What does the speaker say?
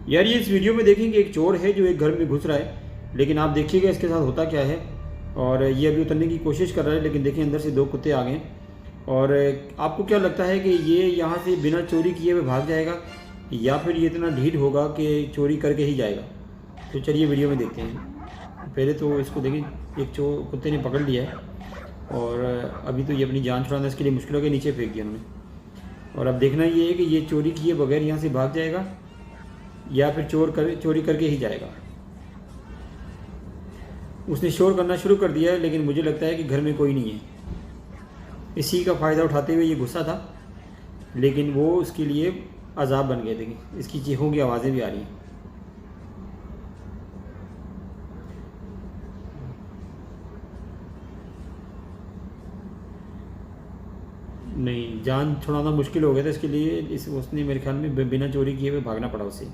यार ये इस वीडियो में देखेंगे एक चोर है जो एक घर में घुस रहा है, लेकिन आप देखिएगा इसके साथ होता क्या है। और ये अभी उतरने की कोशिश कर रहा है, लेकिन देखिए अंदर से दो कुत्ते आ गए। और आपको क्या लगता है कि ये यहाँ से बिना चोरी किए हुए भाग जाएगा, या फिर ये इतना ढीठ होगा कि चोरी करके ही जाएगा? तो चलिए वीडियो में देखते हैं। पहले तो इसको देखिए, एक चोर कुत्ते ने पकड़ लिया है, और अभी तो ये अपनी जान छुड़ाना इसके लिए मुश्किल हो गई, नीचे फेंक दिया उन्होंने। और अब देखना ये है कि ये चोरी किए बगैर यहाँ से भाग जाएगा या फिर चोरी करके ही जाएगा। उसने शोर करना शुरू कर दिया है, लेकिन मुझे लगता है कि घर में कोई नहीं है। इसी का फ़ायदा उठाते हुए ये गुस्सा था, लेकिन वो उसके लिए अजाब बन गए। देखिए इसकी चीखों की आवाज़ें भी आ रही हैं। नहीं, जान छुड़ाना मुश्किल हो गया था इसके लिए, उसने मेरे ख्याल में बिना चोरी किए हुए भागना पड़ा उसे।